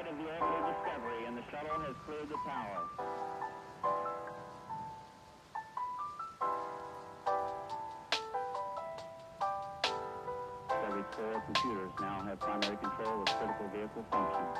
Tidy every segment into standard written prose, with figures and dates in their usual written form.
site of the orbital Discovery, and the shuttle has cleared the tower. Discovery's 4 computers now have primary control of critical vehicle functions.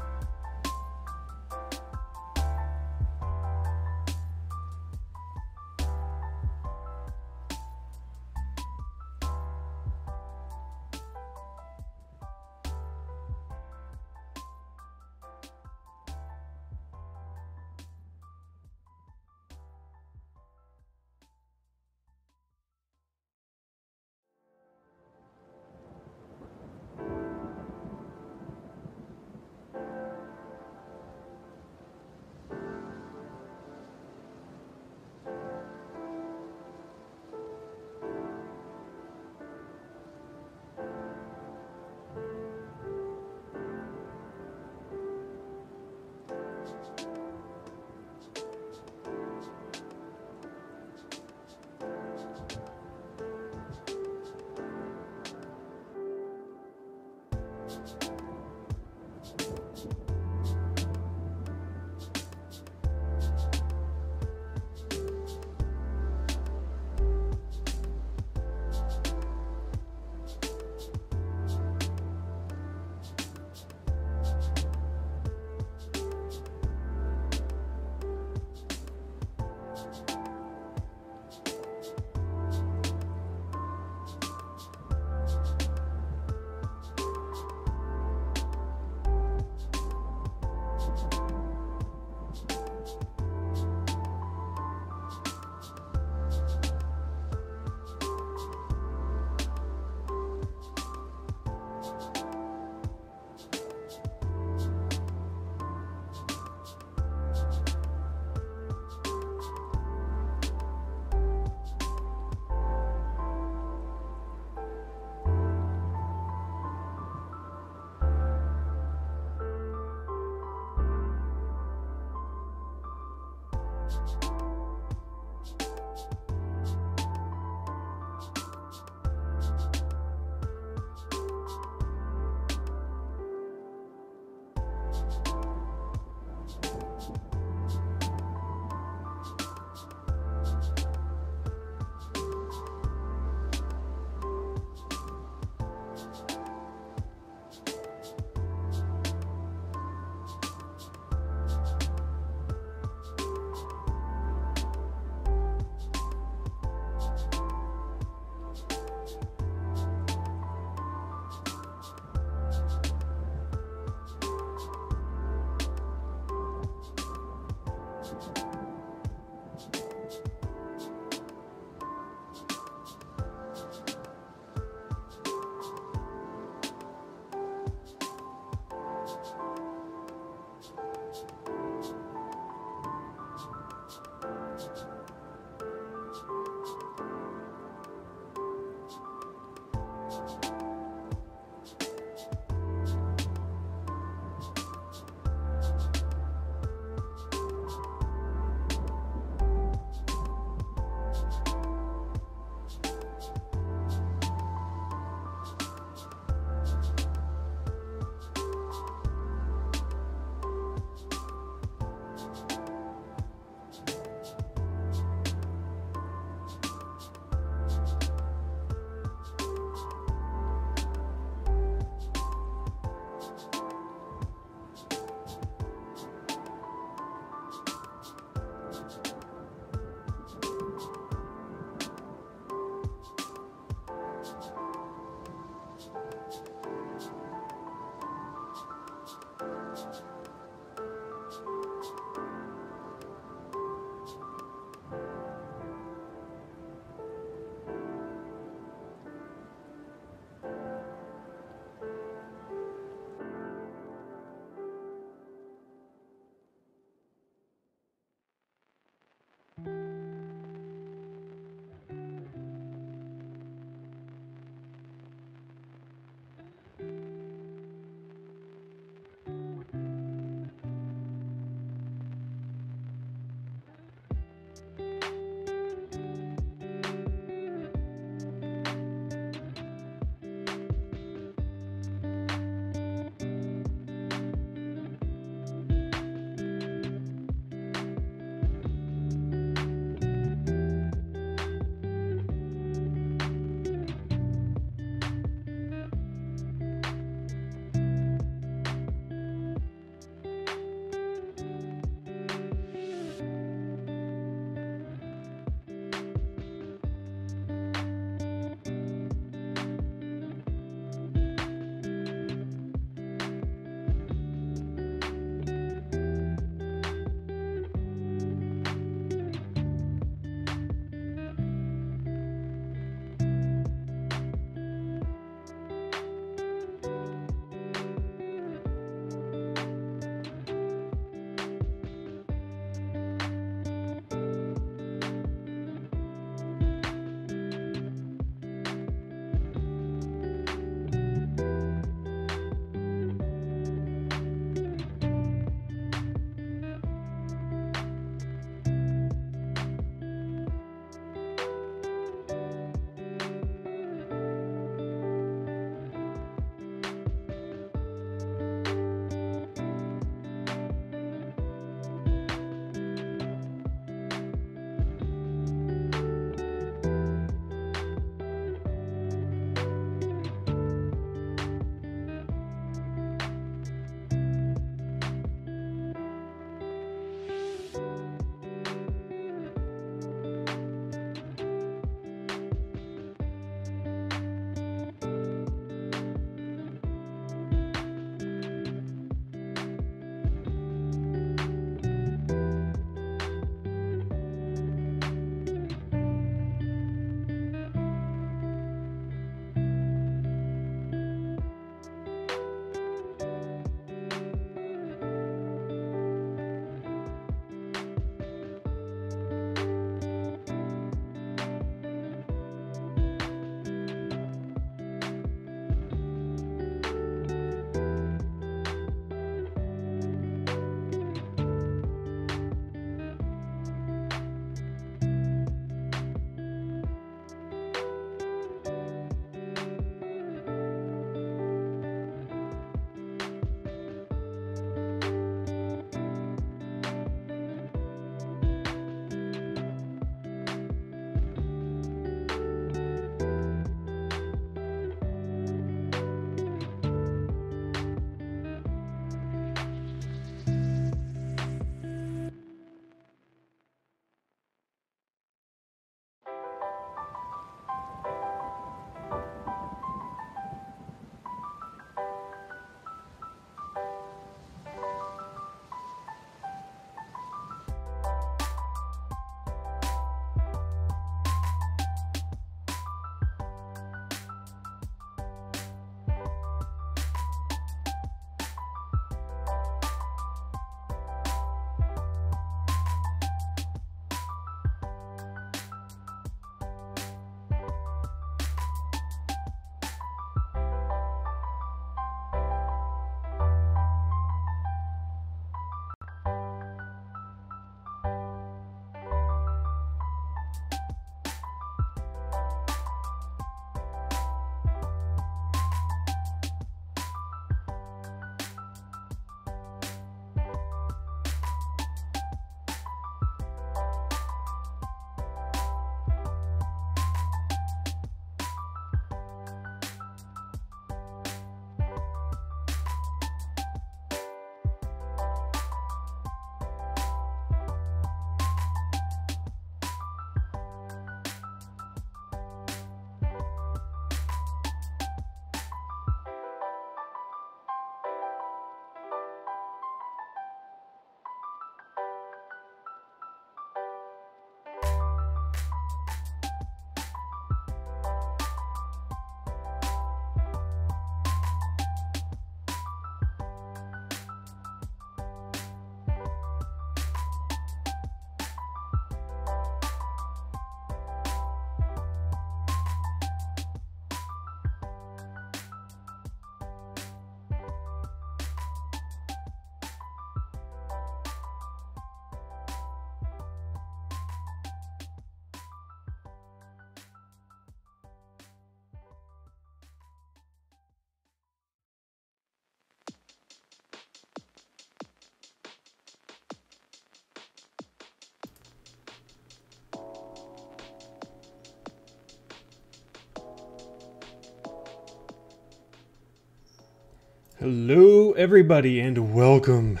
Hello everybody and welcome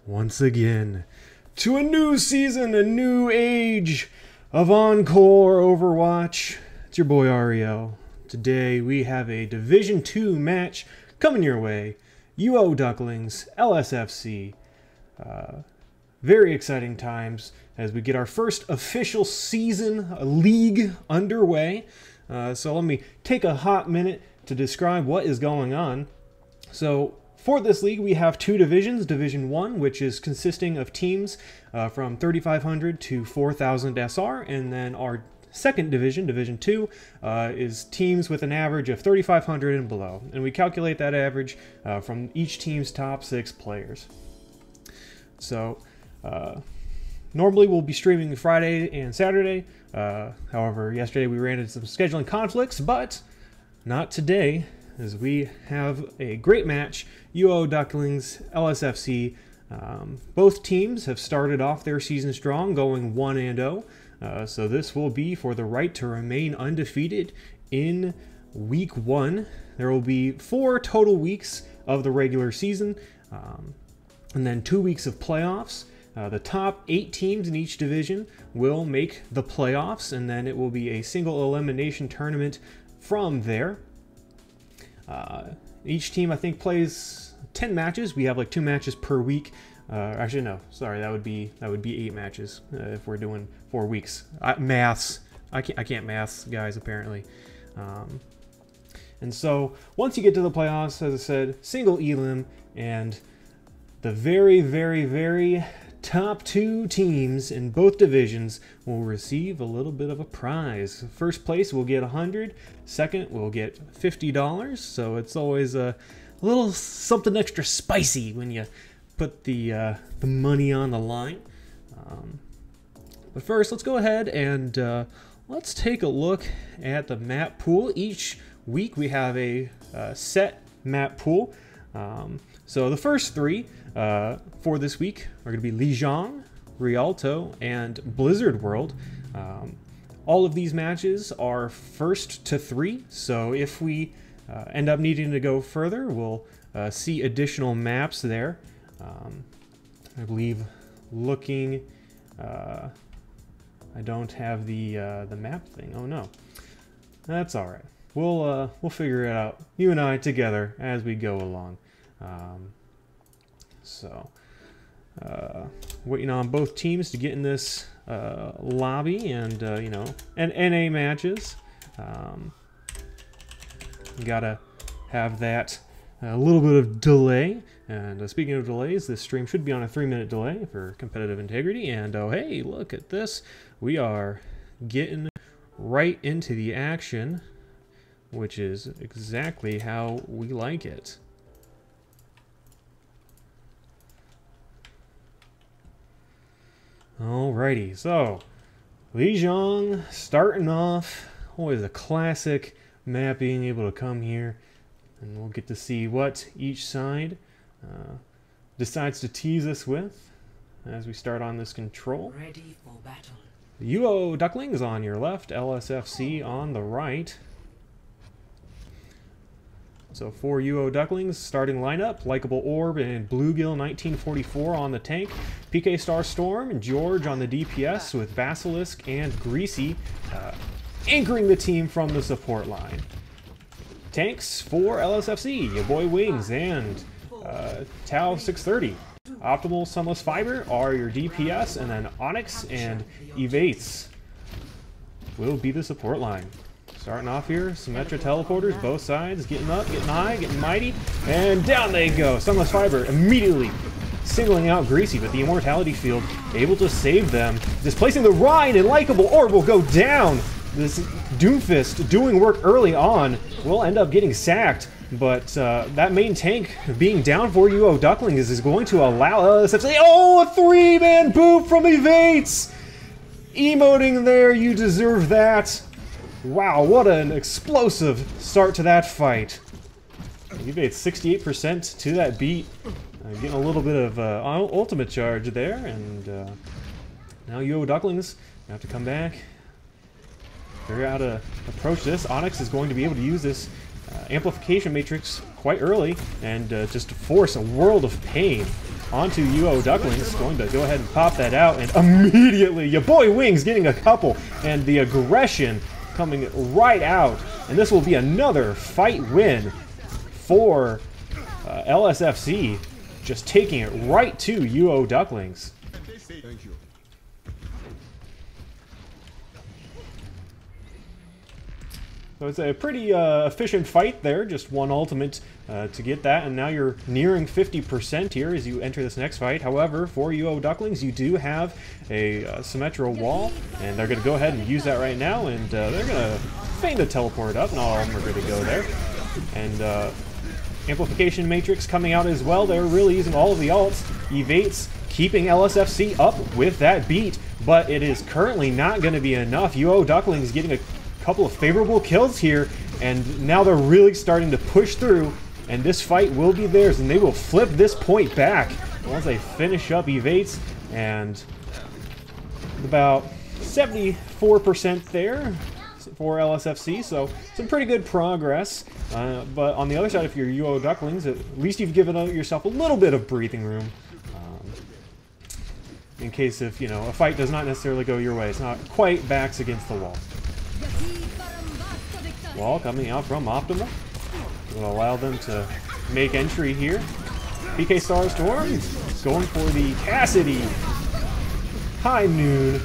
once again to a new season, a new age of Encore Overwatch. It's your boy Ariel. Today we have a Division 2 match coming your way. OU Ducklings, LSFC. Very exciting times as we get our first official season league underway. So let me take a hot minute to describe what is going on. So for this league, we have two divisions. Division 1, which is consisting of teams from 3,500 to 4,000 SR, and then our second division, Division 2, is teams with an average of 3,500 and below. And we calculate that average from each team's top 6 players. So normally we'll be streaming Friday and Saturday. However, yesterday we ran into some scheduling conflicts, but not today, as we have a great match. OU Ducklings, LSFC. Both teams have started off their season strong, going 1-0. So this will be for the right to remain undefeated in week 1. There will be 4 total weeks of the regular season, and then 2 weeks of playoffs. The top 8 teams in each division will make the playoffs, and then it will be a single elimination tournament from there. Each team, I think, plays 10 matches. We have like 2 matches per week. Actually, no, sorry, that would be 8 matches if we're doing 4 weeks. Maths, I can't maths, guys, apparently. And so once you get to the playoffs, as I said, single elim, and the very, very, very top 2 teams in both divisions will receive a little bit of a prize. First place will get $100, second will get $50, so it's always a little something extra spicy when you put the money on the line. But first, let's go ahead and let's take a look at the map pool. Each week we have a set map pool. So the first 3 for this week are going to be Lijiang, Rialto, and Blizzard World. All of these matches are first to 3, so if we end up needing to go further, we'll see additional maps there. I believe looking, I don't have the map thing. Oh no, that's all right. We'll figure it out, you and I together, as we go along. Waiting on both teams to get in this lobby, and you know, and NA matches. Gotta have that a little bit of delay. And speaking of delays, this stream should be on a 3-minute delay for competitive integrity. And oh hey, look at this, we are getting right into the action, which is exactly how we like it. Alrighty, so Lijiang starting off. Always a classic map, being able to come here, and we'll get to see what each side decides to tease us with as we start on this control. Ready for battle. The OU Ducklings on your left, LSFC on the right. So for OU Ducklings, starting lineup, Likeable Orb and Bluegill 1944 on the tank, PK Star Storm and George on the DPS, with Basilisk and Greasy anchoring the team from the support line. Tanks for LSFC, your boy Wings and Tau 630. Optimal Sunless Fiber are your DPS, and then Onyx and Evates will be the support line. Starting off here, Symmetra teleporters, both sides, getting up, getting high, getting mighty, and down they go. Sunless Fiber immediately singling out Greasy, but the Immortality Field able to save them. Displacing the Rhine, and Likeable Orb will go down. This Doomfist doing work early on will end up getting sacked, but that main tank being down for OU Ducklings is going to allow LSFC. Oh, a 3-man boot from Evates! Emoting there, you deserve that. Wow, what an explosive start to that fight. Evates 68% to that beat. Getting a little bit of ultimate charge there, and now OU Ducklings have to come back, figure out how to approach this. Onyx is going to be able to use this amplification matrix quite early and just force a world of pain onto UO Ducklings. Going to go ahead and pop that out, and immediately your boy Wings getting a couple, and the aggression coming right out. And this will be another fight win for LSFC, just taking it right to UO Ducklings. Thank you. So it's a pretty efficient fight there, just one ultimate to get that, and now you're nearing 50% here as you enter this next fight. However, for UO Ducklings, you do have a symmetrical wall, and they're going to go ahead and use that right now, and they're going to feign to teleport up. Not all of them are going to go there. And Amplification Matrix coming out as well. They're really using all of the ults. Evates keeping LSFC up with that beat, but it is currently not going to be enough. UO Ducklings getting a couple of favorable kills here, and now they're really starting to push through, and this fight will be theirs, and they will flip this point back once they finish up Evates. And about 74% there for LSFC, so some pretty good progress. But on the other side, if you're UO Ducklings, at least you've given yourself a little bit of breathing room in case if, you know, a fight does not necessarily go your way. It's not quite backs against the wall. Wall coming out from Optimal will allow them to make entry here. PK Starstorm going for the Cassidy. High noon.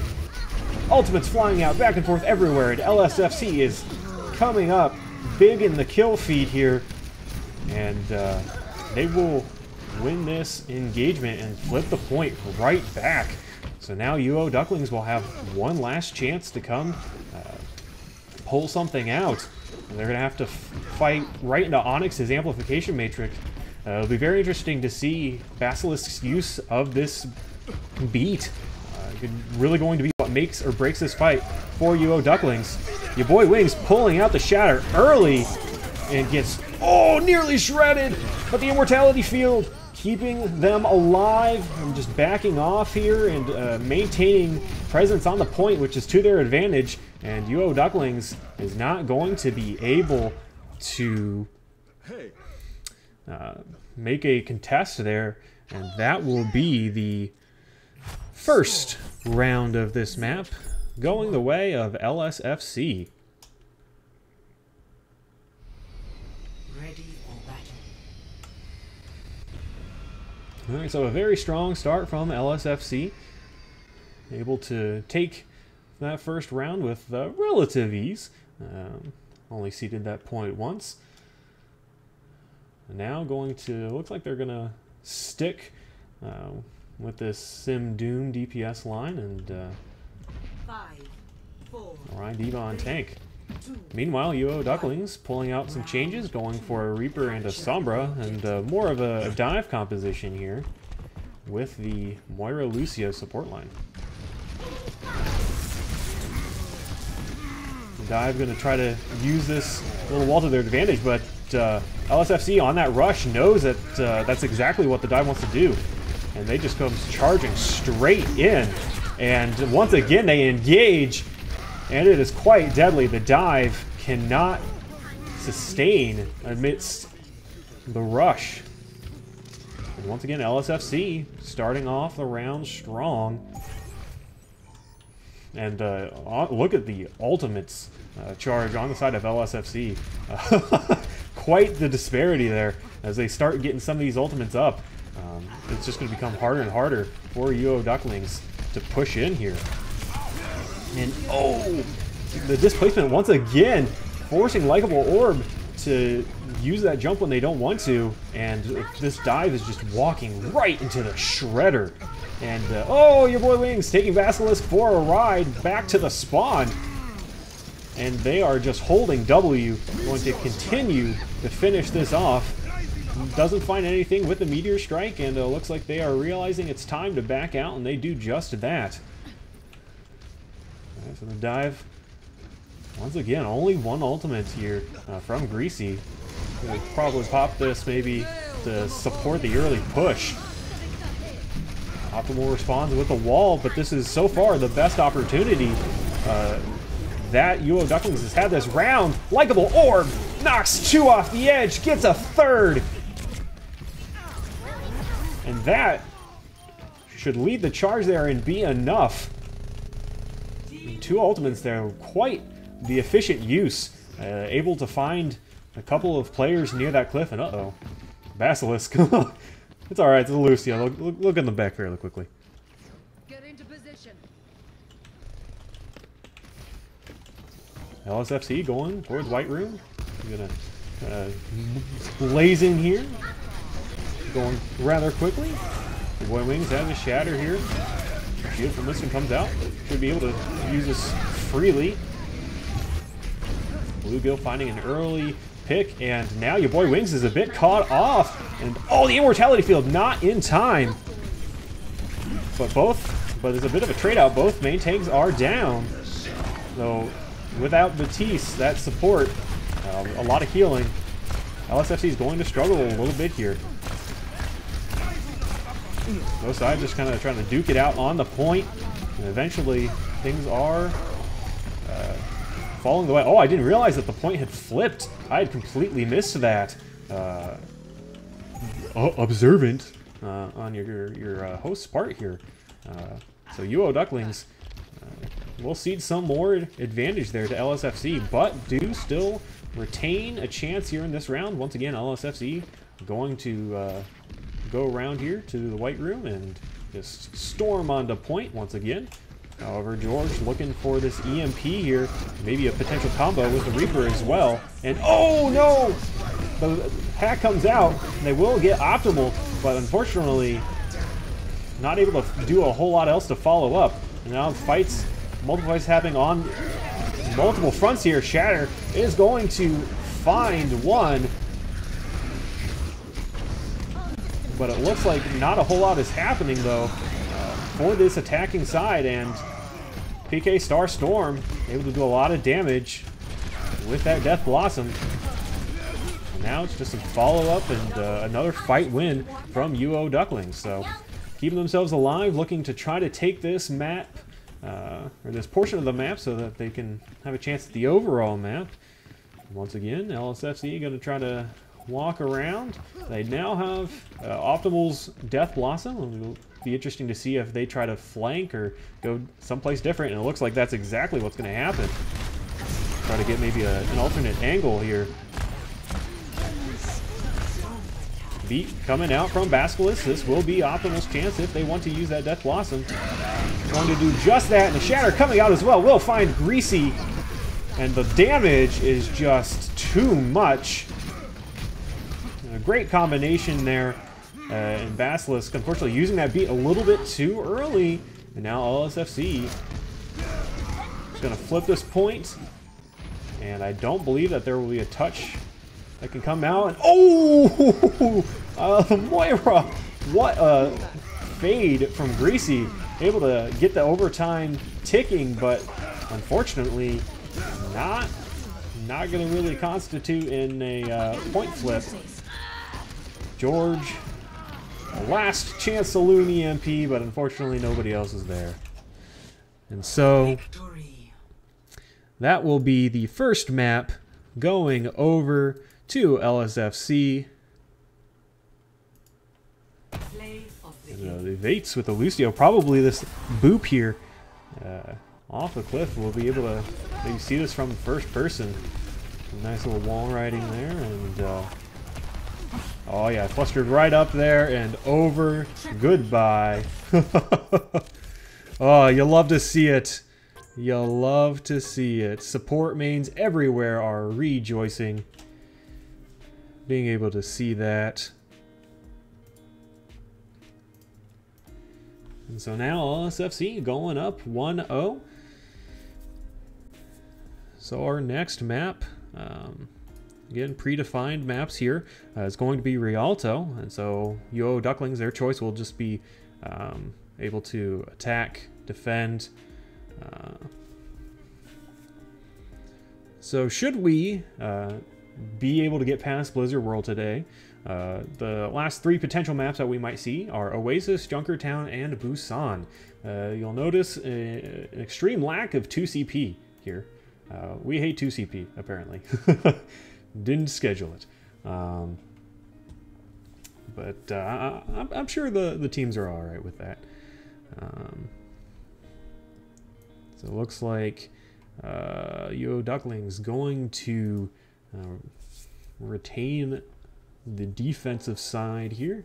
Ultimates flying out back and forth everywhere, and LSFC is coming up big in the kill feed here, and they will win this engagement and flip the point right back. So now UO Ducklings will have one last chance to come pull something out. And they're going to have to fight right into Onyx's Amplification Matrix. It'll be very interesting to see Basilisk's use of this beat. Really going to be what makes or breaks this fight for UO Ducklings. Your boy Wings pulling out the Shatter early and gets, oh, nearly shredded, but the Immortality Field keeping them alive and just backing off here and maintaining presence on the point, which is to their advantage. And UO Ducklings is not going to be able to make a contest there, and that will be the first round of this map going the way of LSFC. Ready for battle. Alright, so a very strong start from LSFC. Able to take that first round with relative ease. Only seeded that point once. Now going to, looks like they're going to stick with this Sim Doom DPS line, and 5, 4, Orion Diva on tank. Meanwhile, UO Ducklings pulling out some changes, going for a Reaper and a Sombra, and more of a dive composition here with the Moira Lucio support line. The dive going to try to use this little wall to their advantage, but LSFC on that rush knows that that's exactly what the dive wants to do. And they just come charging straight in. And once again, they engage. And it is quite deadly. The dive cannot sustain amidst the rush. And once again, LSFC starting off the round strong. And look at the ultimates charge on the side of LSFC. Quite the disparity there as they start getting some of these ultimates up. It's just going to become harder and harder for UO Ducklings to push in here. And oh, the displacement once again, forcing Likeable Orb to use that jump when they don't want to. And this dive is just walking right into the shredder. And oh, your boy Wings taking Basilisk for a ride back to the spawn. And they are just holding W, going to continue to finish this off. Doesn't find anything with the Meteor Strike, and looks like they are realizing it's time to back out, and they do just that. Right, so the dive, once again, only one ultimate here from Greasy. We'll probably pop this maybe to support the early push. Optimal responds with a wall, but this is so far the best opportunity that UO Ducklings has had this round. Likeable Orb knocks 2 off the edge, gets a 3rd. And that should lead the charge there and be enough. And 2 ultimates there, quite the efficient use. Able to find a couple of players near that cliff, and uh-oh, Basilisk. It's alright, it's a Lucio. Look in the back fairly quickly. Get into position. LSFC going towards White Room. I'm gonna blaze in here. Going rather quickly. The Boy Wings has a shatter here. Shield from this one comes out. Should be able to use this freely. Bluegill finding an early pick, and now your boy Wings is a bit caught off. And oh, the Immortality Field not in time. But there's a bit of a trade out. Both main tanks are down. So without Batiste, that support, a lot of healing. LSFC is going to struggle a little bit here. Both sides just kind of trying to duke it out on the point, and eventually things are falling the way. Oh, I didn't realize that the point had flipped. I had completely missed that. Observant on your host's part here. So UO Ducklings will cede some more advantage there to LSFC, but do still retain a chance here in this round. Once again, LSFC going to go around here to the White Room and just storm onto point once again. However, George looking for this EMP here, maybe a potential combo with the Reaper as well. And oh no! The hack comes out, and they will get optimal, but unfortunately, not able to do a whole lot else to follow up. And now multiple fights happening on multiple fronts here. Shatter is going to find one, but it looks like not a whole lot is happening though for this attacking side, and PK Star Storm able to do a lot of damage with that Death Blossom. And now it's just a follow-up and another fight win from UO Ducklings. So keeping themselves alive, looking to try to take this map, or this portion of the map, so that they can have a chance at the overall map. Once again, LSFC going to try to walk around. They now have Optimal's Death Blossom. It'll be interesting to see if they try to flank or go someplace different, and it looks like that's exactly what's going to happen. Try to get maybe an alternate angle here. Beat coming out from Basilisk. This will be Optimal's chance if they want to use that Death Blossom. Going to do just that, and the Shatter coming out as well. Will find Greasy, and the damage is just too much. A great combination there. And Basilisk, unfortunately, using that beat a little bit too early. And now LSFC is going to flip this point. And I don't believe that there will be a touch that can come out. And oh! Moira! What a fade from Greasy. Able to get the overtime ticking, but unfortunately, not going to really constitute in a point flip. George, last chance saloon EMP, but unfortunately nobody else is there. And so that will be the first map going over to LSFC. The Vates with the Lucio, probably this boop here off the cliff. We'll be able to maybe see this from first person. Nice little wall riding there, and oh yeah, flustered right up there and over. Goodbye. Oh, you love to see it. You love to see it. Support mains everywhere are rejoicing. Being able to see that. And so now LSFC going up 1-0. So our next map, again, predefined maps here, is going to be Rialto. And so UO Ducklings, their choice will just be able to attack, defend. So should we be able to get past Blizzard World today, the last three potential maps that we might see are Oasis, Junkertown, and Busan. You'll notice an extreme lack of 2CP here. We hate 2CP, apparently. Didn't schedule it. But I'm sure the teams are all right with that. So it looks like OU Ducklings going to retain the defensive side here.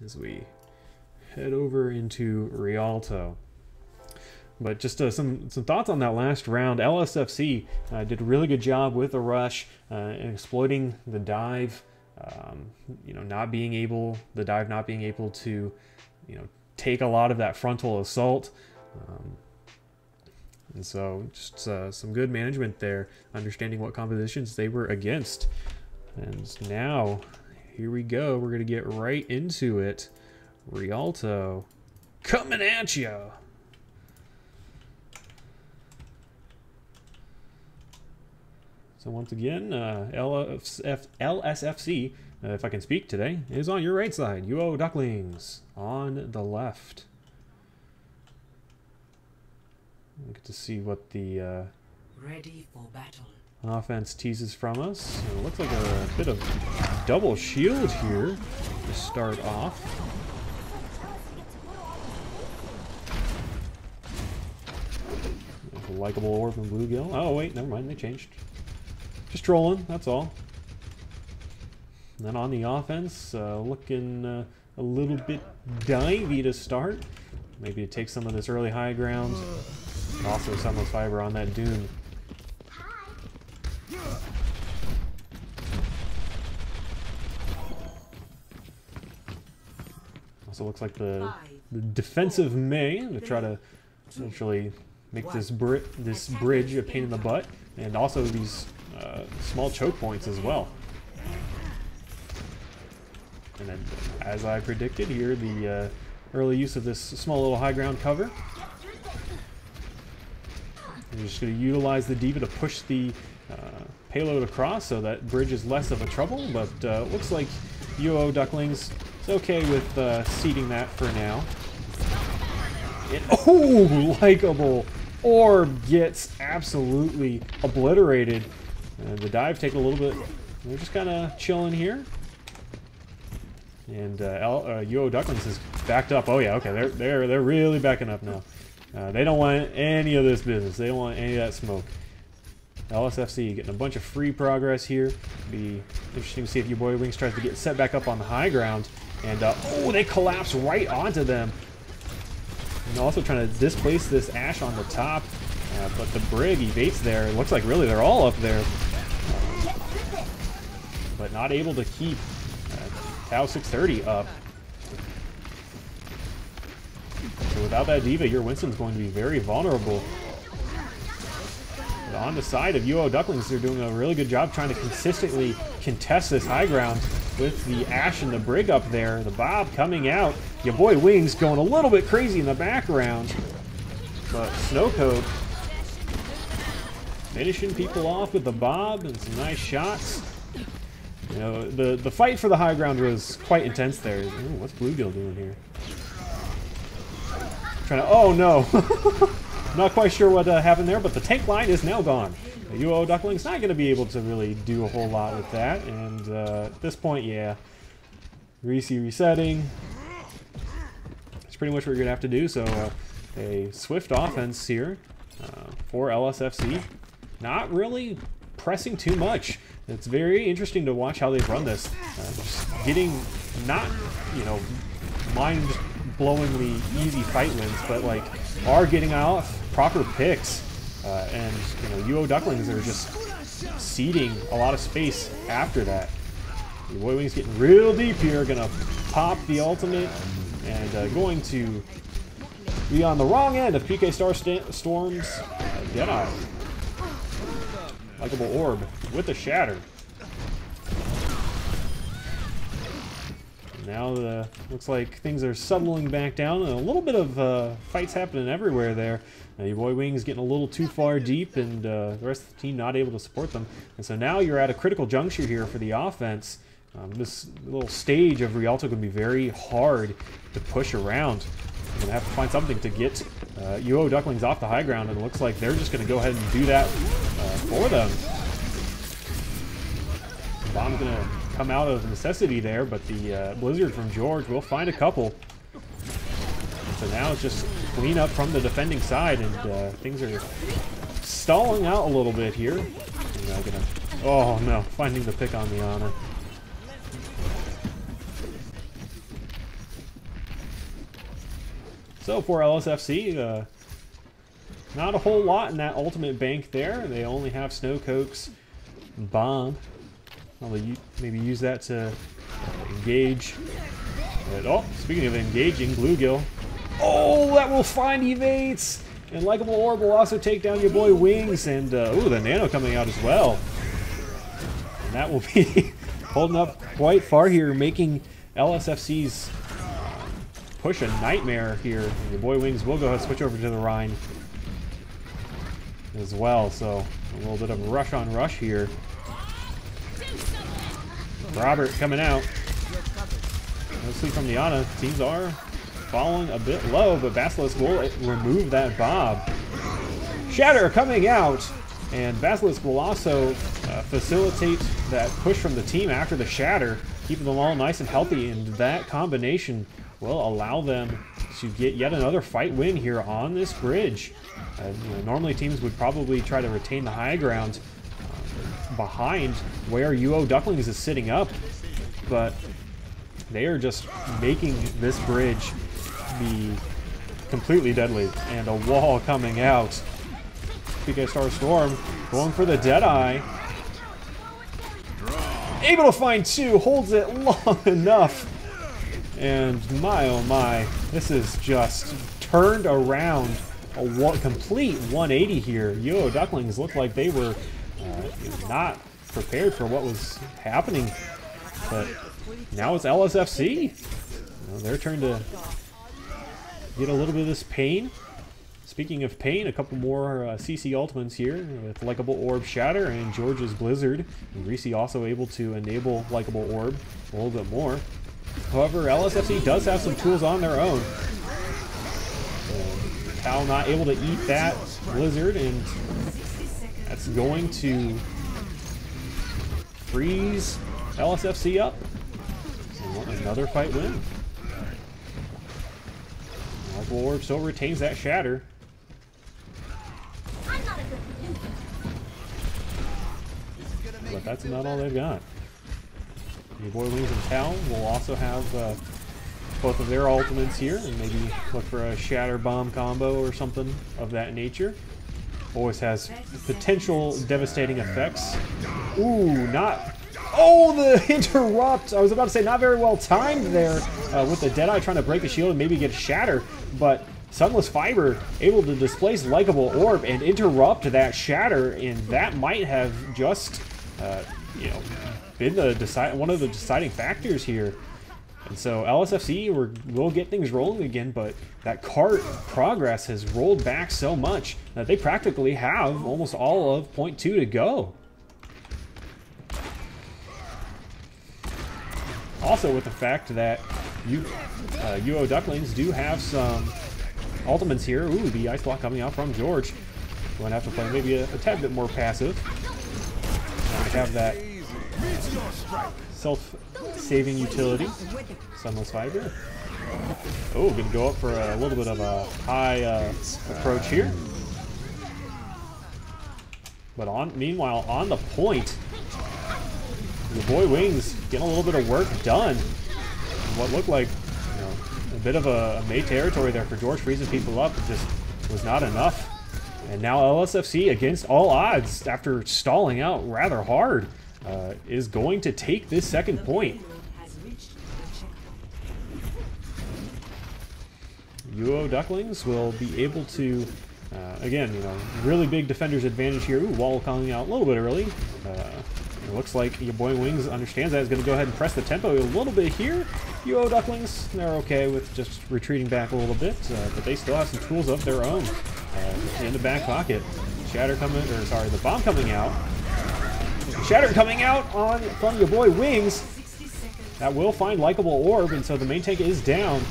As we head over into Rialto. But just some thoughts on that last round. LSFC did a really good job with the rush, exploiting the dive. You know, not being able to, you know, take a lot of that frontal assault. And so just some good management there, understanding what compositions they were against. And now, here we go. We're going to get right into it. Rialto coming at you. So once again, LSFC, if I can speak today, is on your right side. OU Ducklings on the left. We get to see what the Ready for battle. Offense teases from us. And it looks like a bit of double shield here to start off. There's a likable orb and bluegill. Oh wait, never mind, they changed. Just trolling, that's all. And then on the offense, looking a little bit divey to start. Maybe to take some of this early high ground. And also Sunless Fiber on that dune. Also looks like the defensive May to try to essentially make this bridge a pain in the butt. And also these small choke points as well. And then, as I predicted here, the early use of this small little high ground cover. You're just going to utilize the D.Va to push the payload across so that bridge is less of a trouble, but looks like OU Ducklings is okay with seeding that for now. And, oh, likable orb gets absolutely obliterated. The dive taking a little bit, they're just kind of chilling here. And OU Ducklings is backed up. Oh yeah, okay, they're really backing up now. They don't want any of this business. They don't want any of that smoke. LSFC getting a bunch of free progress here. Be interesting to see if your boy Wings tries to get set back up on the high ground. And oh, they collapse right onto them. And also trying to displace this Ash on the top. But the Brig evades there. It looks like really they're all up there. But not able to keep Tau 630 up. So without that D.Va, your Winston's going to be very vulnerable. But on the side of OU Ducklings, they're doing a really good job trying to consistently contest this high ground with the Ash and the Brig up there. The Bob coming out. Your boy Wings going a little bit crazy in the background. But Snowcoat finishing people off with the Bob and some nice shots. You know, the fight for the high ground was quite intense there. Ooh, what's Bluegill doing here? Trying to, oh no! Not quite sure what happened there, but the tank line is now gone. OU Ducklings not going to be able to really do a whole lot with that, and at this point, yeah, resetting. That's pretty much what you're going to have to do. So a swift offense here for LSFC. Not really pressing too much. It's very interesting to watch how they've run this. Just getting not, you know, mind-blowingly easy fight wins, but like are getting off proper picks. And you know, OU Ducklings are just ceding a lot of space after that. The Boy Wings getting real deep here, gonna pop the ultimate and going to be on the wrong end of PK Storm's Deadeye. Likeable orb with the shatter. Now looks like things are settling back down, and a little bit of fights happening everywhere there. Your boy Wings getting a little too far deep, and the rest of the team not able to support them. And so now you're at a critical juncture here for the offense. This little stage of Rialto can be very hard to push around. gonna have to find something to get UO Ducklings off the high ground, and it looks like they're just gonna go ahead and do that for them. Bomb's gonna come out of necessity there, but the Blizzard from George will find a couple. And so now it's just clean up from the defending side, and things are stalling out a little bit here. Oh no, finding the pick on the Ana. So for LSFC, not a whole lot in that ultimate bank there. They only have Snowcoke's bomb. Probably maybe use that to engage. But, oh, speaking of engaging, Bluegill. Oh, that will find evades! And Likeable Orb will also take down your boy Wings, and ooh, the Nano coming out as well. And that will be holding up quite far here, making LSFC's push a nightmare here. And your boy Wings will go ahead and switch over to the Rhine as well, so a little bit of a rush on rush here. Robert coming out. Mostly from the Ana. Teams are falling a bit low, but Basilisk will remove that Bob. Shatter coming out, and Basilisk will also facilitate that push from the team after the Shatter, keeping them all nice and healthy, and that combination will allow them to get yet another fight win here on this bridge. Normally teams would probably try to retain the high ground behind where UO Ducklings is sitting up, but they are just making this bridge be completely deadly, and a wall coming out. PK Star Storm going for the Deadeye. Able to find two, holds it long enough. And my oh my, this is just turned around a complete 180 here. UO Ducklings looked like they were not prepared for what was happening, but now it's LSFC. Their turn to get a little bit of this pain. Speaking of pain, a couple more CC ultimates here with Likeable Orb Shatter and George's Blizzard. And Greasy also able to enable Likeable Orb a little bit more. However, LSFC does have some tools on their own. Cal not able to eat that Blizzard, and that's going to freeze LSFC up. And another fight win. Likeable Orb still retains that Shatter. But that's not all they've got. Your boy Wings and Cal will also have both of their ultimates here, and maybe look for a Shatter Bomb combo or something of that nature. Always has potential devastating effects. Ooh, not... Oh, the interrupt! I was about to say not very well timed there with the Deadeye trying to break the shield and maybe get a Shatter, but Sunless Fiber able to displace Likeable Orb and interrupt that Shatter, and that might have just, you know, been the one of the deciding factors here. And so LSFC will get things rolling again, but that cart progress has rolled back so much that they practically have almost all of point 2 to go. Also with the fact that UO Ducklings do have some ultimates here. Ooh, the Ice Block coming out from George. Going to have to play maybe a tad bit more passive. We have that self-saving utility. Sunless Fiber. Oh, going to go up for a little bit of a high approach here. But meanwhile, on the point, your boy Wings getting a little bit of work done. What looked like, you know, a bit of a May territory there for George, freezing people up. It just was not enough. And now LSFC, against all odds, after stalling out rather hard, is going to take this second point. UO Ducklings will be able to, again, you know, really big defender's advantage here. Ooh, wall coming out a little bit early. It looks like your boy Wings understands that. He's going to go ahead and press the tempo a little bit here. UO Ducklings, they're okay with just retreating back a little bit, but they still have some tools of their own in the back pocket. Shatter coming, or sorry, the bomb coming out. Shatter coming out from your boy Wings. That will find Likeable Orb, and so the main tank is down.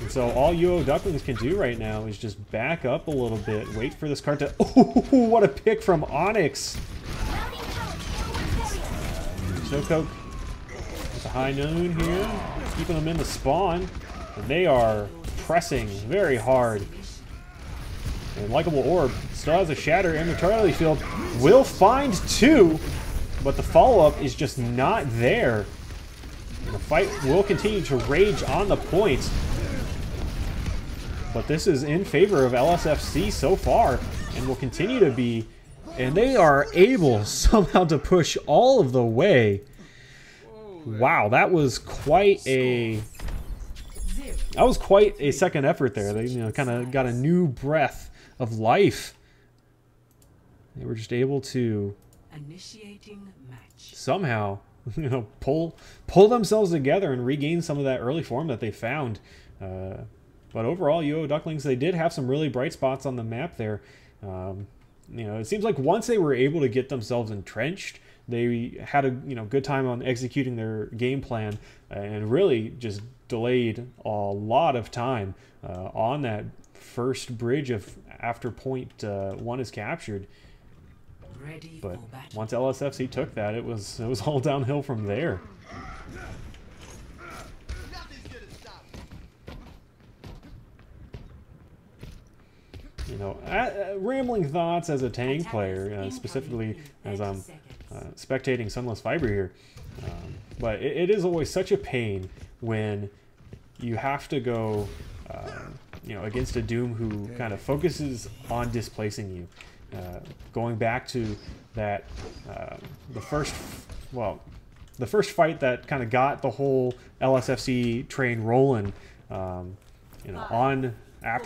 And so all UO Ducklings can do right now is just back up a little bit, wait for this card to... Oh, what a pick from Onyx! Snowcoke with a high noon here, keeping them in the spawn. And they are pressing very hard. And Likeable Orb still has a shatter. Immortality Field will find 2, but the follow-up is just not there. And the fight will continue to rage on the point. But this is in favor of LSFC so far, and will continue to be. And they are able somehow to push all of the way. Wow, that was quite a second effort there. They kind of got a new breath of life. They were just able to Initiating match. somehow pull themselves together and regain some of that early form that they found. But overall, UO Ducklings, they did have some really bright spots on the map there. It seems like once they were able to get themselves entrenched, they had a good time on executing their game plan and really just delayed a lot of time on that first bridge of after point 1 is captured. But once LSFC took that, it was all downhill from there. Rambling thoughts as a tank player, specifically as I'm spectating Sunless Fiber here. But it is always such a pain when you have to go, against a Doom who kind of focuses on displacing you. Going back to that, the first fight that kind of got the whole LSFC train rolling, after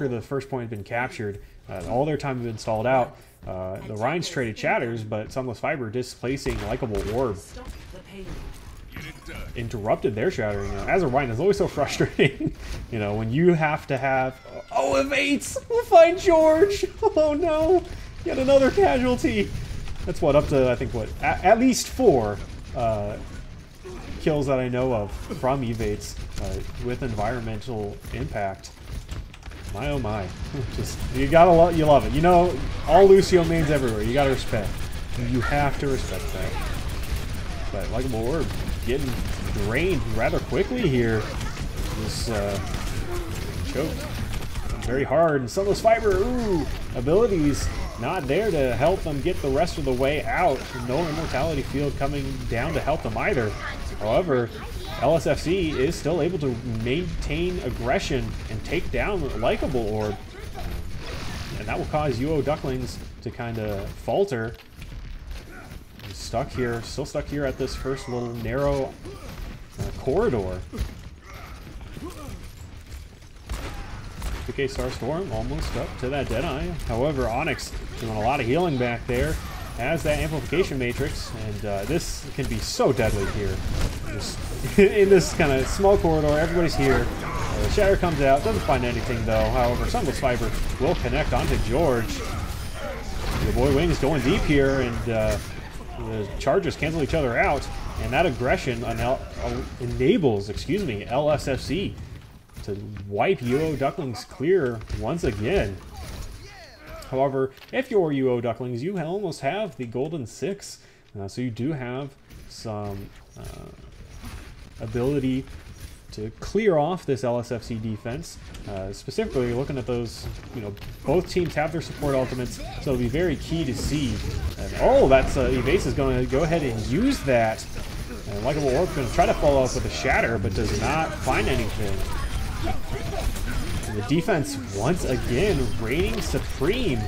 the first point had been captured. All their time had been stalled out. The Rhines traded shatters, but Sunless Fiber displacing Likeable Orb interrupted their shattering. As a Rhine, it's always so frustrating. When you have to have evades. We'll find George. Oh no, yet another casualty. That's up to I think at least 4 kills that I know of from evades with environmental impact. My oh my. Just you love it. All Lucio mains everywhere. You gotta respect. You have to respect that. But Likeable Orb getting drained rather quickly here. Just choked very hard. And Sunless Fiber, abilities not there to help them get the rest of the way out. No Immortality Field coming down to help them either. However, LSFC is still able to maintain aggression and take down Likeable Orb. And that will cause UO Ducklings to kind of falter. Still stuck here at this first little narrow corridor. 2K Starstorm almost up to that Deadeye. However, Onyx doing a lot of healing back there. Has that amplification matrix, and this can be so deadly here. Just in this kind of small corridor, everybody's here. The Shatter comes out, doesn't find anything though. However, Sunless Fiber will connect onto George. The Boy Wings going deep here, and the charges cancel each other out, and that aggression enables, LSFC to wipe UO Ducklings clear once again. However, if you're UO Ducklings, you almost have the Golden 6, so you do have some ability to clear off this LSFC defense. Specifically, looking at those, both teams have their support ultimates, so it'll be very key to see. And, that's Evase is going to go ahead and use that. And Likeable Orb is going to try to follow up with a Shatter, but does not find anything. The defense once again reigning supreme.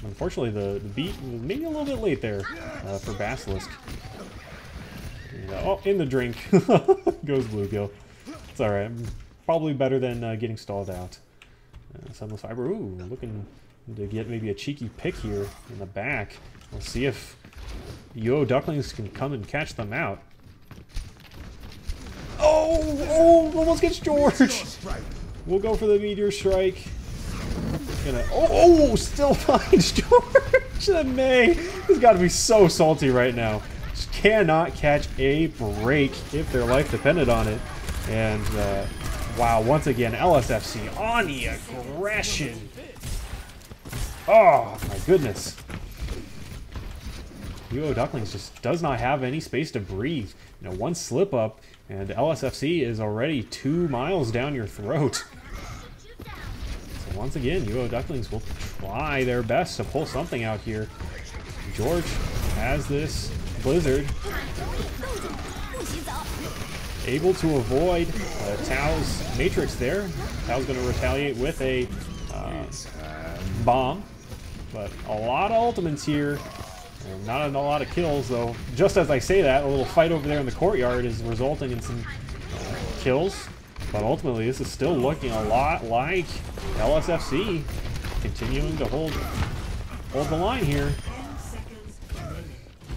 Unfortunately, the beat was maybe a little bit late there for Basilisk. In the drink goes Bluegill. It's all right. Probably better than getting stalled out. Sunless Fiber, looking to get maybe a cheeky pick here in the back. We'll see if UO Ducklings can come and catch them out. Almost gets George. We'll go for the Meteor Strike. Still finds George. That May has got to be so salty right now. just cannot catch a break if their life depended on it. And wow, once again, LSFC on the aggression. Oh my goodness. UO Ducklings just does not have any space to breathe. You know, one slip up and LSFC is already 2 miles down your throat. So once again, UO Ducklings will try their best to pull something out here. George has this blizzard. Able to avoid Tao's matrix there. Tao's going to retaliate with a bomb. But a lot of ultimates here. And not a lot of kills, though. Just as I say that, a little fight over there in the courtyard is resulting in some kills. But ultimately, this is still looking a lot like LSFC continuing to hold the line here.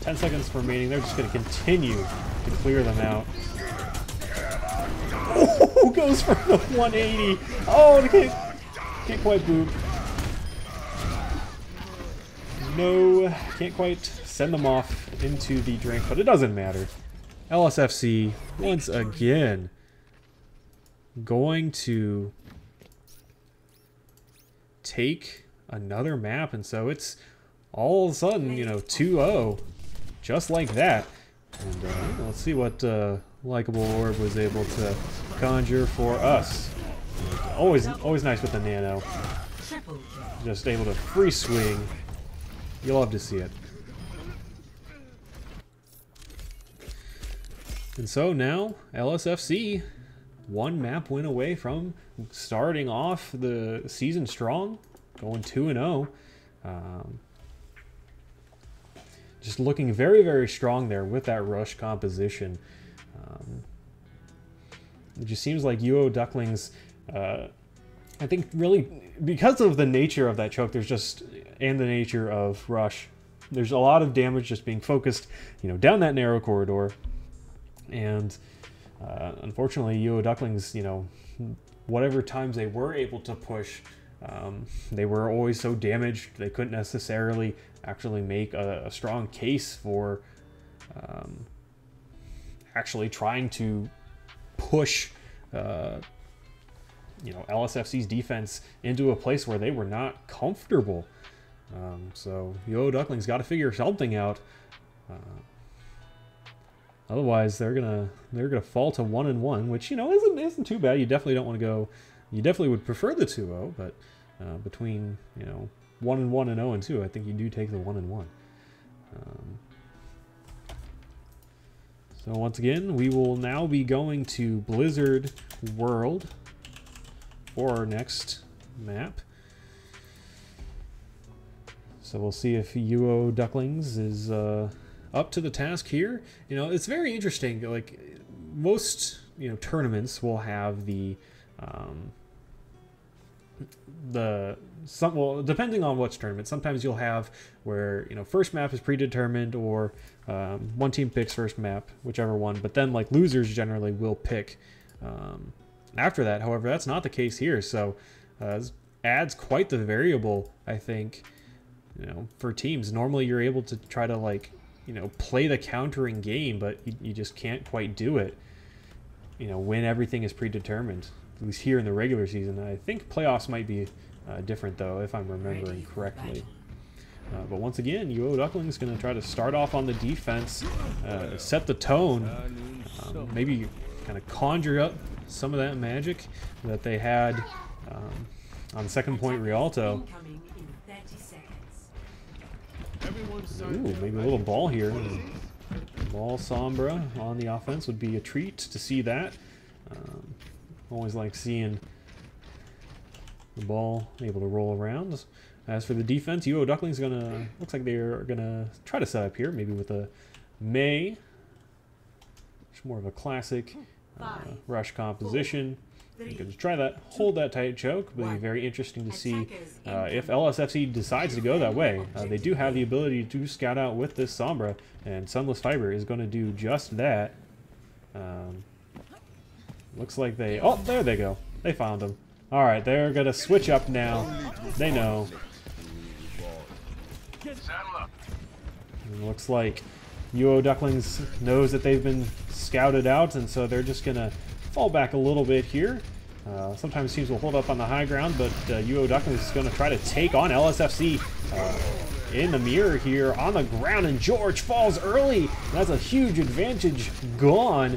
10 seconds remaining. They're just going to continue to clear them out. Oh, goes for the 180. Oh, they can't quite boop. No, can't quite send them off into the drink, but it doesn't matter. LSFC, once again, going to take another map, and so it's all of a sudden, you know, 2-0, just like that. And let's see what Likeable Orb was able to conjure for us. Always nice with the nano. Just able to free swing. You'll love to see it. And so now, LSFC, 1 map win away from starting off the season strong, going 2-0. Just looking very, very strong there with that rush composition. It just seems like UO Ducklings, I think really, because of the nature of that choke, and the nature of rush, there's a lot of damage just being focused, you know, down that narrow corridor. And unfortunately, UO Ducklings, you know, whatever times they were able to push, they were always so damaged they couldn't necessarily actually make a strong case for actually trying to push you know, LSFC's defense into a place where they were not comfortable. So UO Ducklings got to figure something out. Otherwise, they're gonna fall to 1-1, which, you know, isn't too bad. You definitely don't want to go. You definitely would prefer the 2-0, but between, you know, 1-1 and 0-2, I think you do take the 1-1. So once again, we will now be going to Blizzard World for our next map. So we'll see if UO Ducklings is up to the task here. You know, it's very interesting. Like, most, you know, tournaments will have well, depending on which tournament, sometimes you'll have where, you know, first map is predetermined, or one team picks first map, whichever one, but then, like, losers generally will pick after that. However, that's not the case here, so adds quite the variable, I think, you know, for teams. Normally you're able to try to, like, you know, play the countering game, but you just can't quite do it, you know, when everything is predetermined, at least here in the regular season. I think playoffs might be different, though, if I'm remembering correctly. But once again, UO Ducklings is going to try to start off on the defense, set the tone, maybe kind of conjure up some of that magic that they had on Second Point Rialto. Ooh, maybe a little ball here. Ball Sombra on the offense would be a treat to see that. Always like seeing the ball able to roll around. As for the defense, UO Ducklings looks like they're gonna try to set up here, maybe with a May. It's more of a classic rush composition. You can try that, hold that tight choke. It'll be very interesting to see if LSFC decides to go that way. They do have the ability to scout out with this Sombra, and Sunless Fiber is going to do just that. Looks like they... Oh, there they go. They found him. Alright, they're going to switch up now. They know. And looks like UO Ducklings knows that they've been scouted out, and so they're just going to fall back a little bit here. Sometimes teams will hold up on the high ground, but UO Ducklings is going to try to take on LSFC in the mirror here on the ground, and George falls early. And that's a huge advantage gone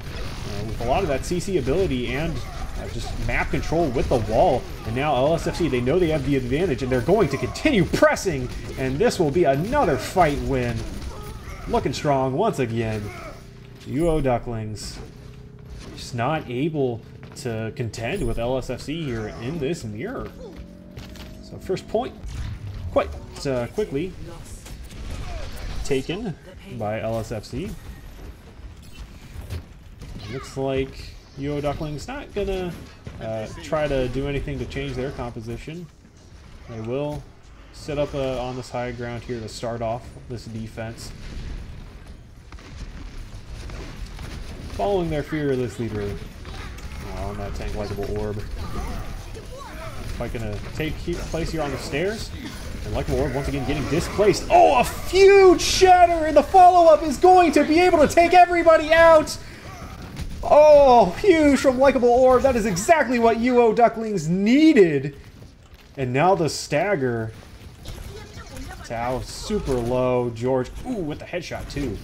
with a lot of that CC ability and just map control with the wall. And now LSFC, they know they have the advantage, and they're going to continue pressing, and this will be another fight win. Looking strong once again. UO Ducklings just not able to contend with LSFC here in this mirror. So first point quite quickly taken by LSFC. Looks like UO Ducklings not gonna try to do anything to change their composition. They will set up on this high ground here to start off this defense, following their fearless leader on that tank likable orb. Fight gonna take place here on the stairs, and likable orb once again getting displaced. Oh, a huge shatter, and the follow-up is going to be able to take everybody out. Oh, huge from likable orb. That is exactly what UO Ducklings needed. And now the stagger. Tao super low. George, ooh, with the headshot too.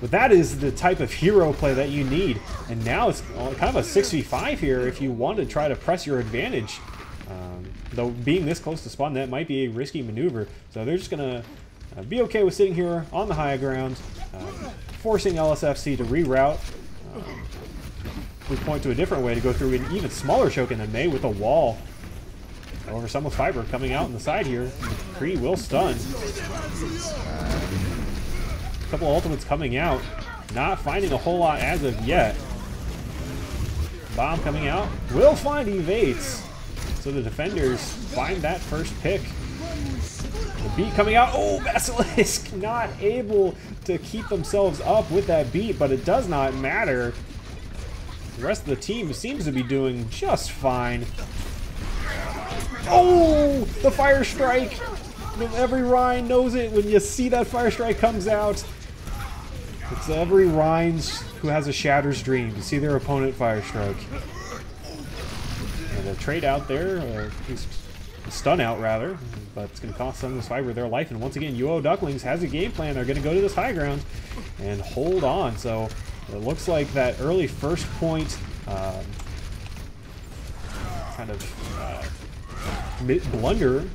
But that is the type of hero play that you need. And now it's kind of a 6v5 here if you want to try to press your advantage. Though being this close to spawn, that might be a risky maneuver. So they're just going to be okay with sitting here on the high ground, forcing LSFC to reroute. We point to a different way to go through an even smaller choke than May with a wall. However, some with fiber coming out on the side here. Kree will stun. A couple ultimates coming out. Not finding a whole lot as of yet. Bomb coming out. Will find evades. So the defenders find that first pick. The beat coming out. Oh, Basilisk not able to keep themselves up with that beat, but it does not matter. The rest of the team seems to be doing just fine. Oh, the fire strike. Every Rhine knows it when you see that fire strike comes out. It's every Rhines who has a Shatter's dream to see their opponent fire strike. And a trade out there, a stun out rather, but it's going to cost some of this fiber their life. And once again, UO Ducklings has a game plan. They're going to go to this high ground and hold on. So it looks like that early first point kind of blunder.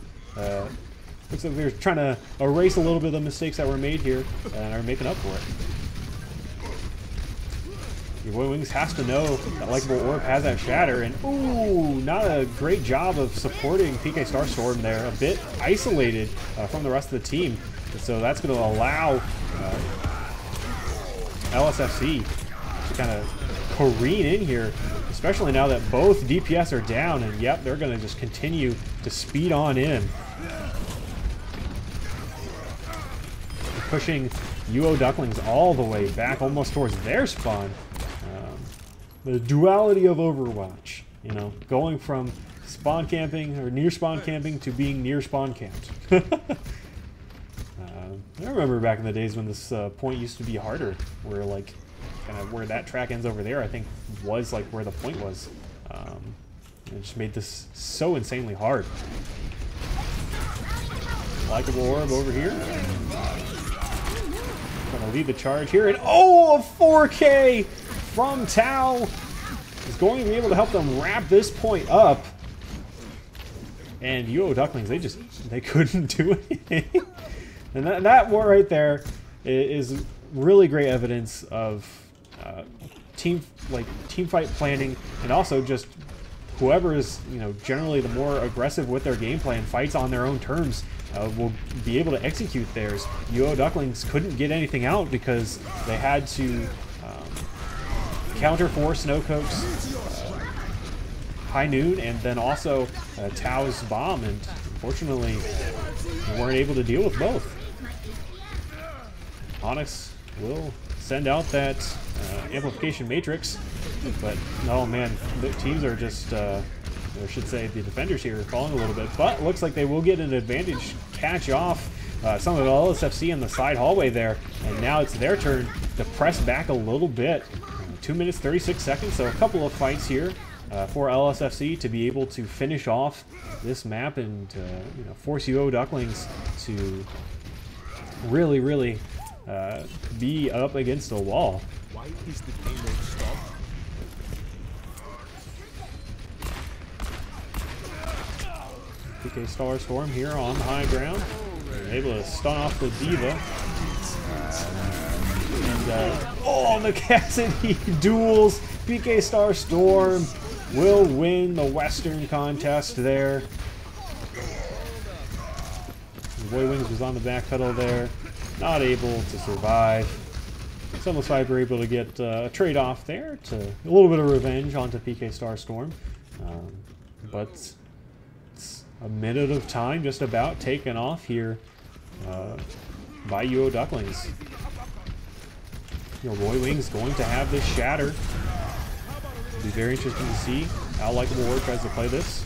Looks like they're trying to erase a little bit of the mistakes that were made here and are making up for it. Your Boy Wings has to know that likable orb has that shatter, and ooh, not a great job of supporting PK Starstorm there. A bit isolated from the rest of the team, so that's going to allow LSFC to kind of careen in here, especially now that both DPS are down, and yep, they're going to just continue to speed on in. Pushing UO Ducklings all the way back almost towards their spawn. The duality of Overwatch, you know, going from spawn camping or near spawn camping to being near spawn camped. I remember back in the days when this point used to be harder, where like kind of where that track ends over there, I think was like where the point was. It just made this so insanely hard. Likeable orb over here. Gonna lead the charge here, and oh, a 4K from Tao is going to be able to help them wrap this point up. And UO Ducklings, they couldn't do anything. And that war right there is really great evidence of team fight planning, and also just whoever is, you know, generally the more aggressive with their game plan fights on their own terms. Will be able to execute theirs. UO Ducklings couldn't get anything out because they had to counter 4 Snowcoke's High Noon, and then also Tao's bomb, and unfortunately they weren't able to deal with both. Onyx will send out that amplification matrix, but oh man, the teams are just I should say the defenders here are falling a little bit, but looks like they will get an advantage catch off some of the LSFC in the side hallway there, and now it's their turn to press back a little bit. 2 minutes 36 seconds, so a couple of fights here for LSFC to be able to finish off this map and you know, force OU Ducklings to really be up against the wall. Why is the game mode stopped? PK Star Storm here on the high ground, able to stun off the Diva. And oh, the Cassidy duels. PK Star Storm will win the Western contest there. Boy Wings was on the back pedal there, not able to survive. Sunless Viper able to get a trade-off there to a little bit of revenge onto PK Star Storm. But it's a minute of time just about taken off here by OU Ducklings. Your Boy Wings going to have this shatter. It'll be very interesting to see how Likeable Orb tries to play this.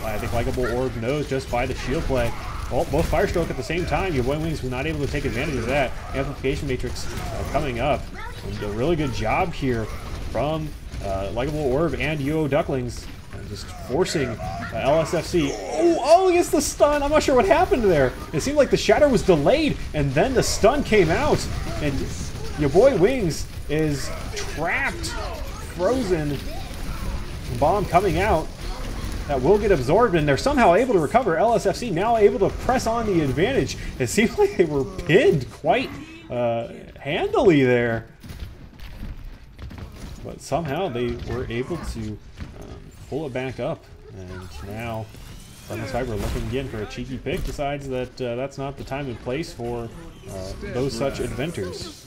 I think Likeable Orb knows just by the shield play. Oh, both Firestroke at the same time. Your Boy Wings was not able to take advantage of that. Amplification Matrix coming up. And a really good job here from Likeable Orb and OU Ducklings. Just forcing LSFC. Oh, against the stun. I'm not sure what happened there. It seemed like the shatter was delayed, and then the stun came out. And your Boy Wings is trapped, frozen. Bomb coming out. That will get absorbed, and they're somehow able to recover. LSFC now able to press on the advantage. It seemed like they were pinned quite handily there. But somehow they were able to pull it back up. And now Sunless Viper looking again for a cheeky pick, decides that that's not the time and place for those such adventures.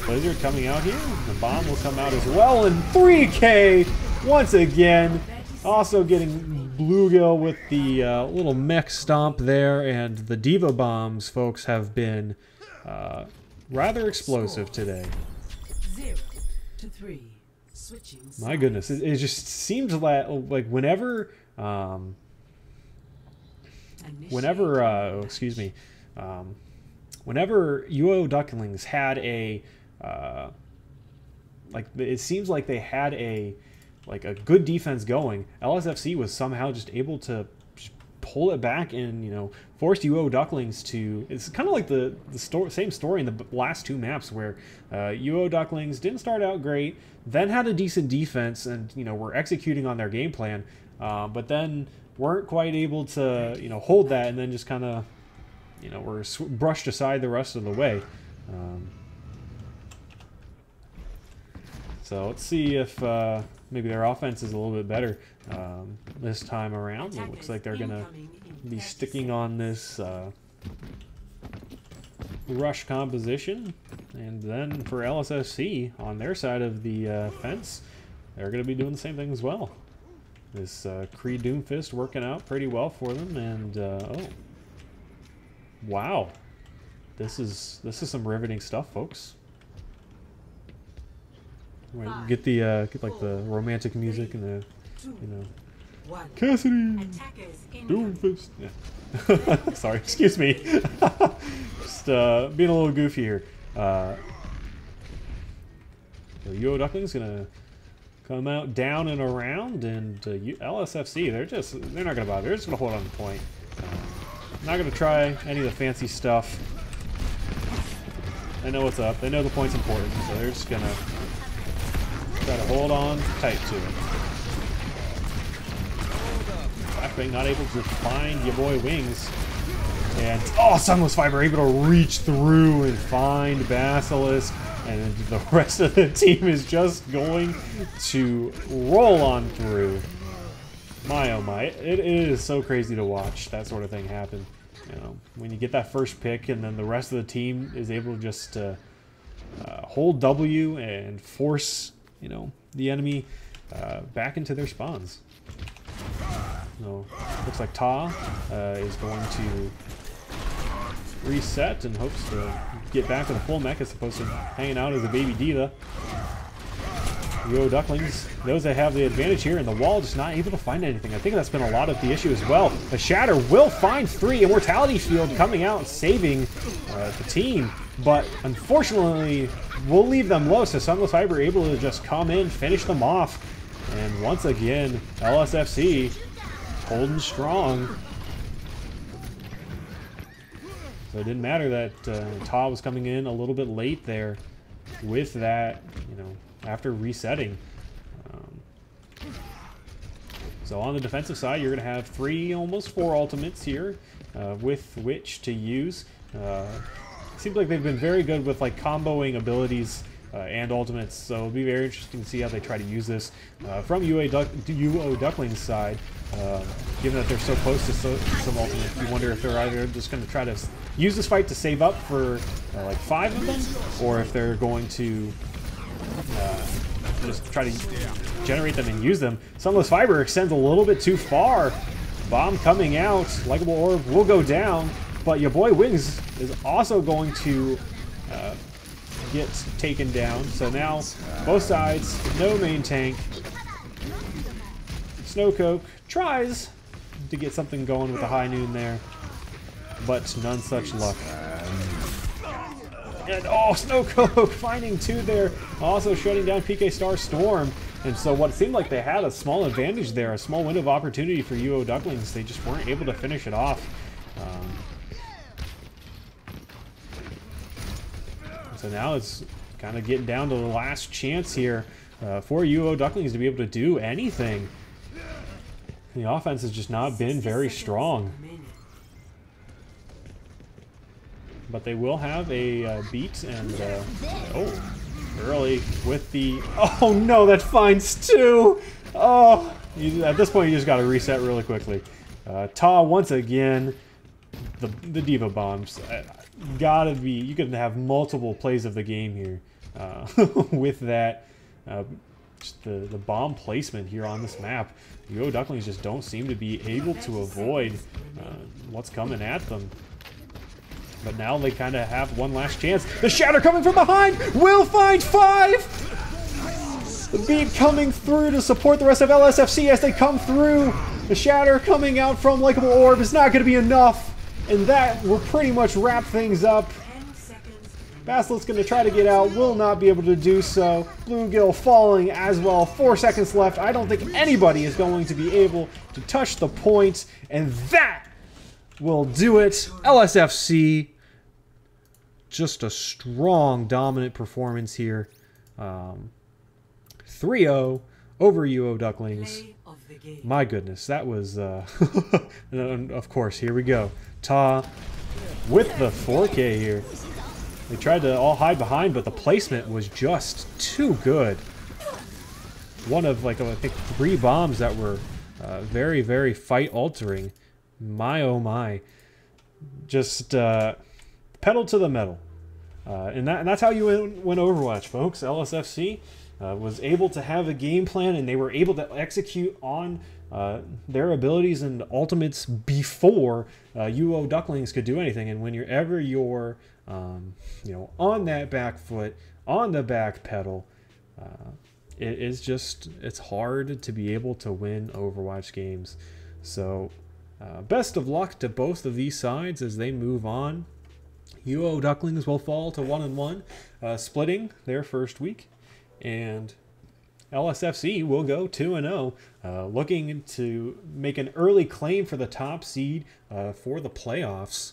Blizzard coming out here. The bomb will come out as well, and 3K once again. Also getting Bluegill with the little mech stomp there, and the Diva bombs, folks, have been rather explosive today. 0-3. Switching sides. My goodness, it just seems like whenever whenever OU Ducklings had a it seems like they had a good defense going, LSFC was somehow just able to pull it back and, you know, forced OU Ducklings to. It's kind of like the same story in the last two maps where OU Ducklings didn't start out great, then had a decent defense, and, you know, were executing on their game plan, but then weren't quite able to, you know, hold that, and then just kind of, you know, were brushed aside the rest of the way. So let's see if maybe their offense is a little bit better this time around. It looks like they're going to be sticking on this rush composition. And then for LSFC, on their side of the fence, they're going to be doing the same thing as well. This Kree Doomfist working out pretty well for them. And, oh, wow. This is some riveting stuff, folks. Right, get like the romantic music and the, you know, Cassidy Doomfist. Yeah. Sorry, excuse me. Just being a little goofy here. So OU Ducklings gonna come out down and around, and LSFC they're not gonna bother. They're just gonna hold on to point. Not gonna try any of the fancy stuff. They know what's up. They know the point's important, so they're just gonna try to hold on tight to it. Flashbang not able to find your boy Wings. And, oh, Sunless Viper able to reach through and find Basilisk. And the rest of the team is just going to roll on through. My, oh my. It is so crazy to watch that sort of thing happen. You know, when you get that first pick and then the rest of the team is able to just hold W and force, you know, the enemy back into their spawns. So looks like Ta is going to reset and hopes to get back with a full mech as opposed to hanging out as a baby diva. OU Ducklings, those that have the advantage here, and the wall just not able to find anything. I think that's been a lot of the issue as well. The Shatter will find 3. Immortality Field coming out and saving the team, but unfortunately we'll leave them low, so Sunless Fiber able to just come in, finish them off, and once again LSFC holding strong. So it didn't matter that Ta was coming in a little bit late there with that, you know, after resetting. So on the defensive side, you're going to have 3, almost 4 ultimates here with which to use. Seems like they've been very good with like comboing abilities and ultimates, so it'll be very interesting to see how they try to use this from UO Ducklings side. Given that they're so close to some ultimates, you wonder if they're either just going to try to use this fight to save up for like 5 of them, or if they're going to just try to generate them and use them. Sunless Fiber extends a little bit too far. Bomb coming out. Likeable Orb will go down, but your boy Wings is also going to get taken down. So now both sides, no main tank. Snowcoke tries to get something going with the high noon there, but none such luck. And oh, Snowcoke finding 2 there, also shutting down PK Star Storm. And so what seemed like they had a small advantage there, a small window of opportunity for UO Ducklings, they just weren't able to finish it off. So now it's kind of getting down to the last chance here for UO Ducklings to be able to do anything. The offense has just not been very strong. But they will have a beat, and oh, early with the, oh no, that finds 2. Oh, at this point you just got to reset really quickly. Ta once again, the Diva bombs. Gotta be, you could have multiple plays of the game here with that. Just the bomb placement here on this map. UO Ducklings just don't seem to be able to avoid what's coming at them. But now they kind of have one last chance. The Shatter coming from behind will find 5! The beat coming through to support the rest of LSFC as they come through. The Shatter coming out from Likeable Orb is not going to be enough. And that will pretty much wrap things up. Basilisk's going to try to get out, will not be able to do so. Bluegill falling as well. 4 seconds left. I don't think anybody is going to be able to touch the point. And that will do it. LSFC, just a strong, dominant performance here. 3-0 over UO Ducklings. My goodness, that was, and of course, here we go. Ta with the 4K here. They tried to all hide behind, but the placement was just too good. One of, like, I think 3 bombs that were very, very fight-altering. My, oh my. Just pedal to the metal. And that's how you win Overwatch, folks. LSFC was able to have a game plan, and they were able to execute on their abilities and ultimates before UO Ducklings could do anything. And whenever you're you know, on that back foot, on the back pedal, it's hard to be able to win Overwatch games. So best of luck to both of these sides as they move on. UO Ducklings will fall to 1-1, splitting their first week, and LSFC will go 2-0, looking to make an early claim for the top seed for the playoffs.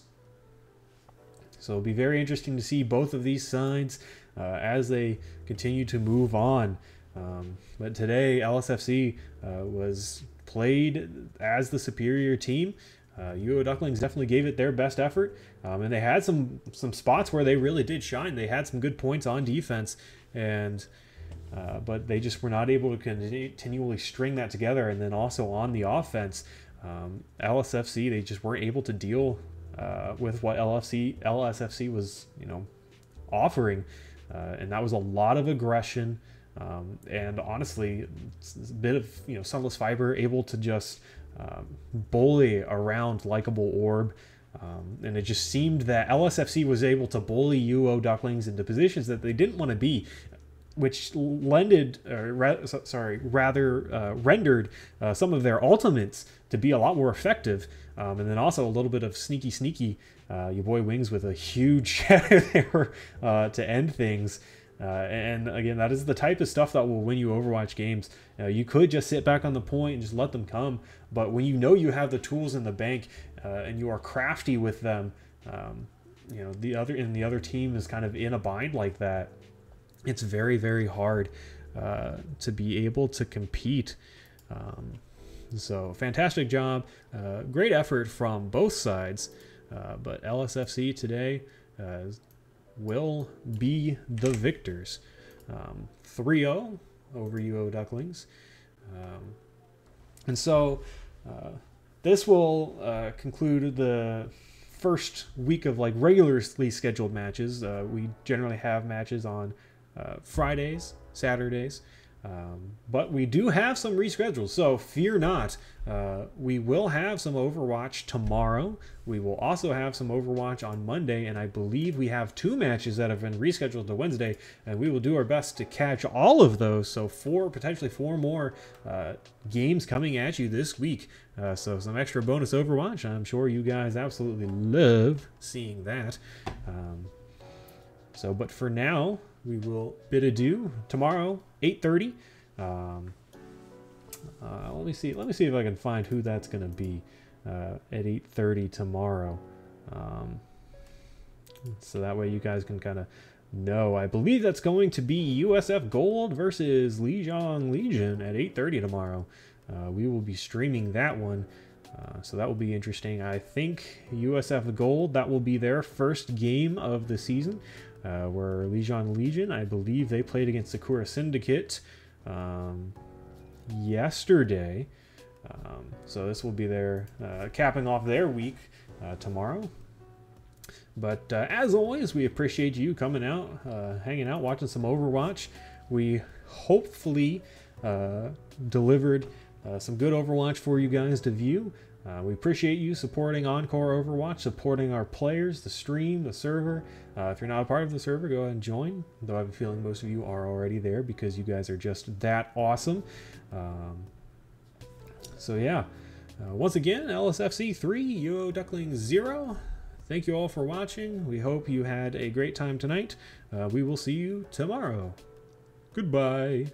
So it'll be very interesting to see both of these sides as they continue to move on. But today, LSFC was played as the superior team. UO Ducklings definitely gave it their best effort, and they had some spots where they really did shine. They had some good points on defense, and but they just were not able to continually string that together. And then also on the offense, LSFC, they just weren't able to deal with what LSFC was, you know, offering, and that was a lot of aggression. And honestly, it's a bit of, you know, Sunless Fiber able to just bully around Likeable Orb, and it just seemed that LSFC was able to bully UO Ducklings into positions that they didn't want to be. rendered some of their ultimates to be a lot more effective. And then also a little bit of sneaky, your boy Wings with a huge shadow there to end things. And again, that is the type of stuff that will win you Overwatch games. You could just sit back on the point and just let them come, but when you know you have the tools in the bank and you are crafty with them, the other team is kind of in a bind like that, it's very, very hard to be able to compete. So fantastic job, great effort from both sides, but LSFC today will be the victors. 3-0 over OU Ducklings. And so this will conclude the first week of like regularly scheduled matches. We generally have matches on Fridays, Saturdays, but we do have some reschedules, so fear not. We will have some Overwatch tomorrow. We will also have some Overwatch on Monday, and I believe we have 2 matches that have been rescheduled to Wednesday, and we will do our best to catch all of those. So potentially four more games coming at you this week. So some extra bonus Overwatch. I'm sure you guys absolutely love seeing that. But for now, we will bid adieu. Tomorrow, 8:30. Let me see if I can find who that's going to be at 8:30 tomorrow. So that way you guys can kind of know. I believe that's going to be USF Gold versus Lijiang Legion at 8:30 tomorrow. We will be streaming that one. So that will be interesting. I think USF Gold, that will be their first game of the season. Where Lijiang Legion, I believe they played against Sakura Syndicate yesterday. So this will be their capping off their week tomorrow. But as always, we appreciate you coming out, hanging out, watching some Overwatch. We hopefully delivered some good Overwatch for you guys to view. We appreciate you supporting Encore Overwatch, supporting our players, the stream, the server. If you're not a part of the server, go ahead and join, though I have a feeling most of you are already there because you guys are just that awesome. So yeah, once again, LSFC 3, OU Ducklings 0. Thank you all for watching. We hope you had a great time tonight. We will see you tomorrow. Goodbye.